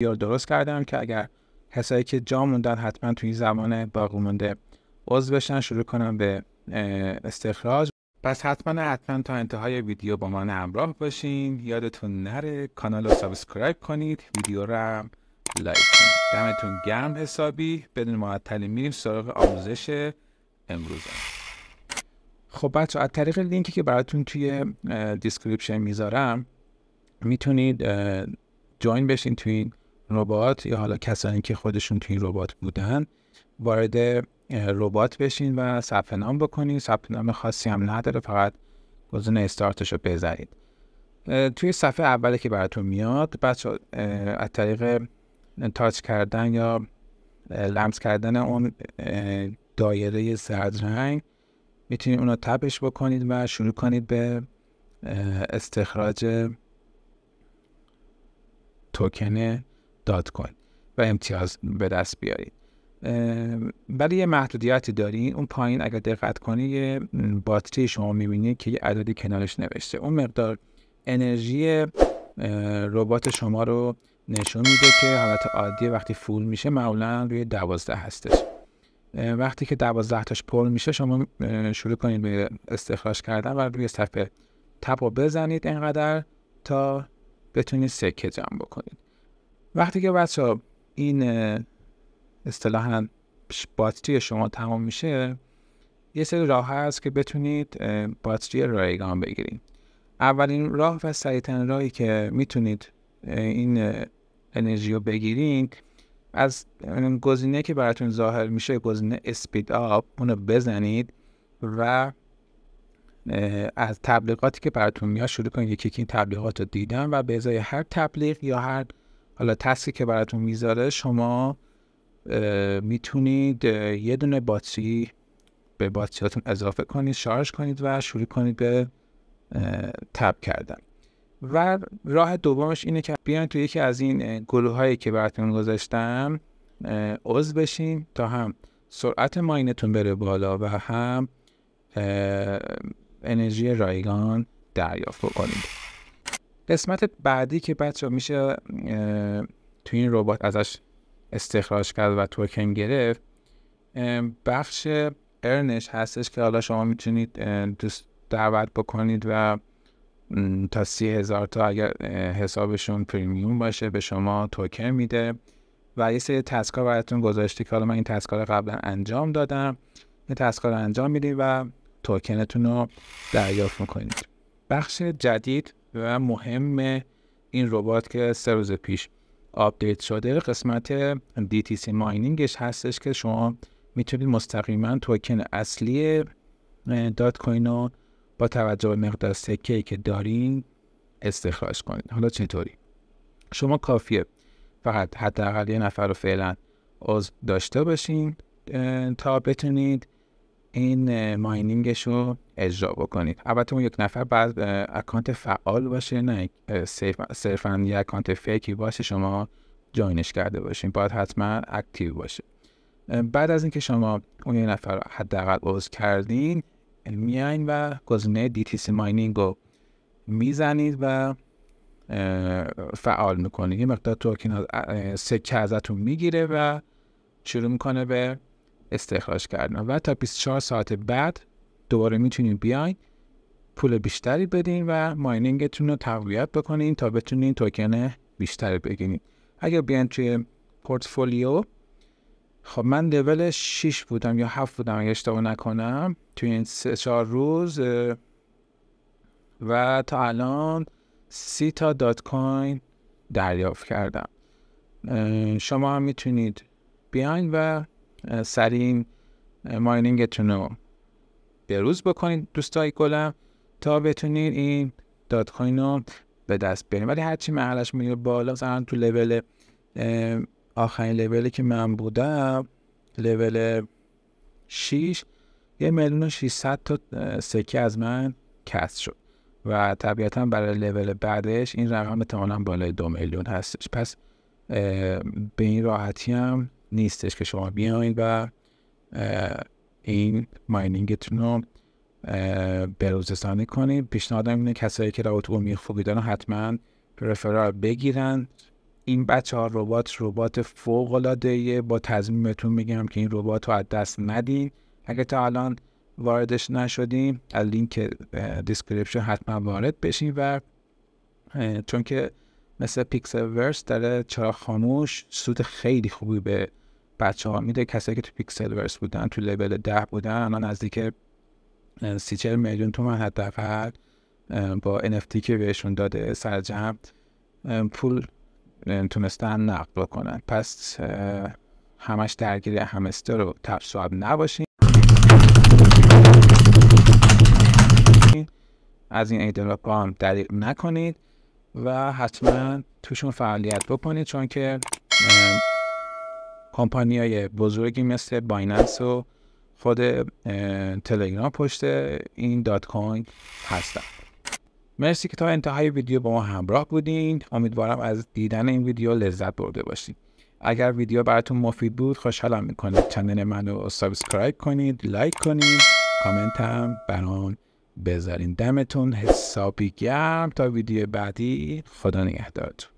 یا درست کردم که اگر کسایی که جا موندن حتما توی زمان باقی مونده عضو بشن، شروع کنم به استخراج. پس حتما تا انتهای ویدیو با من همراه باشین. یادتون نره کانال رو سابسکرایب کنید، ویدیو رو هم لایک کنید. دمتون گرم حسابی. بدون معطلی میریم سراغ آموزش امروز. خب بچه از طریق لینکی که براتون توی دیسکریپشن میذارم میتونید جوین بشین توی این ربات، یا حالا کسانی که خودشون توی این ربات بودن وارد ربات بشین و ثبت نام بکنید. ثبت نام خاصی هم نداره، فقط گزینه استارتش رو بزنید. توی صفحه اولی که براتون میاد بچه از طریق تاچ کردن یا لمس کردن اون دایره زرد رنگ میتونید اون رو تپش بکنید و شروع کنید به استخراج توکن دات کوین و امتیاز به دست بیارید. ولی یه محدودیتی دارین. اون پایین اگر دقت کنید یه باتری شما میبینید که یه عددی کنارش نوشته. اون مقدار انرژی ربات شما رو نشون میده که حالت عادی وقتی فول میشه معمولا روی 12 هستش. وقتی که 12 تاش پر میشه شما شروع کنید به استخراج کردن و روی صفحه تپ رو بزنید اینقدر تا بتونید سکه جمع بکنید. وقتی که بچه‌ها این اصطلاحاً باتری شما تمام میشه، یه سری راه هست که بتونید باتری رایگان بگیرید. اولین راه و سریع‌ترین راهی که میتونید این انرژی رو بگیرید، از گزینه که براتون ظاهر میشه، گزینه اسپید آپ، اونو بزنید و از تبلیغاتی که براتون میاد شروع کنید یکی این تبلیغات رو دیدن و به ازای هر تبلیغ یا هر حالا تسکی که براتون میذاره شما میتونید یه دونه باتری به باتریاتون اضافه کنید، شارژ کنید و شروع کنید به تپ کردن. و راه دومش اینه که بیاین توی یکی از این گروه هایی که براتون گذاشتم عضو بشین تا هم سرعت ماینتون بره بالا و هم انرژی رایگان دریافت بکنید. قسمت بعدی که بچه میشه توی این ربات ازش استخراج کرد و توکن گرفت، بخش ارنش هستش که حالا شما میتونید دعوت بکنید و تا 30,000 تا اگر حسابشون پریمیوم باشه به شما توکن میده و یه سری تسکا براتون گذاشته که حالا من این تسکا رو قبلا انجام دادم. این تسکا رو انجام میدید و توکنتون رو دریافت میکنید. بخش جدید و مهم این ربات که 3 روز پیش آپدیت شده قسمت DTC ماینینگش هستش که شما میتونید مستقیما توکن اصلی دات کوین رو با توجه به مقدار سکه‌ای که دارین استخراج کنید. حالا چطوری؟ شما کافیه فقط حداقل یه نفر رو فعلا عضو داشته باشین تا بتونید این ماینینگش رو اجرا بکنید. البته اون یک نفر بعد اکانت فعال باشه، نه صرفا یه اکانت فیکی باشه شما جوینش کرده باشین، باید حتما اکتیو باشه. بعد از اینکه شما اون یک نفر رو حداقل عضو کردین، میاین و گزینه DTC ماینینگ رو میزنید و فعال میکنید. یه مقدار توکن سکه ازتون میگیره و شروع میکنه به استخراج کردن و تا 24 ساعت بعد دوباره میتونید بیاین پول بیشتری بدین و ماینینگتون رو تقویت بکنین تا بتونین توکن بیشتری بگیرین. اگر بیاین توی پورتفولیو، خب من لول 6 بودم یا 7 بودم اگه اشتباه نکنم توی این 3-4 روز و تا الان 30 تا دات کوین دریافت کردم. شما هم میتونید بیاین و سریع ماینینگتون رو بروز بکنید دوستای گلم تا بتونید این دات کوین رو به دست بیارید. ولی هرچی محلش میره بالا، مثلا تو لول آخرین لولی که من بودم لول 6 1,600,000 تا سکه از من کسر شد و طبیعتا برای لول بعدش این رقم احتمالاً بالای 2 میلیون هستش. پس به این راحتی هم نیستش که شما بیاین و این ماینینگتون رو بروزرسانی کنید. پیشنهادم اینه کسایی که رابط عمومی خوبی دارن حتما رفرال بگیرن. این بچه‌ها ربات فوق‌العاده‌ایه. با تضمینتون میگم که این ربات رو از دست ندین. اگه تا الان واردش نشدین، از لینک دیسکریپشن حتما وارد بشین و چون که مثل پیکسل ورس داره چراغ خاموش، سود خیلی خوبی به بچه‌ها میده. کسایی که تو پیکسل ورس بودن، تو لول 10 بودن، الان نزدیک 30-40 میلیون تومان حداقل با NFT که بهشون داده سرجم پول تونستن نقد بکنن. پس همش درگیر همستر و تپ سواب نباشین. از این ایدراپ هم دریغ نکنید و حتما توشون فعالیت بکنید، چون که کمپانی‌های بزرگی مثل بایننس و خود تلگرام پشت این دات کوین هستن. مرسی که تا انتهای ویدیو با ما همراه بودین. امیدوارم از دیدن این ویدیو لذت برده باشید. اگر ویدیو براتون مفید بود، خوشحالم میکنید چنل منو سابسکرایب کنید، لایک کنید، کامنت هم برام بذارین. دمتون حسابی گرم. تا ویدیو بعدی، خدا نگهدارتون.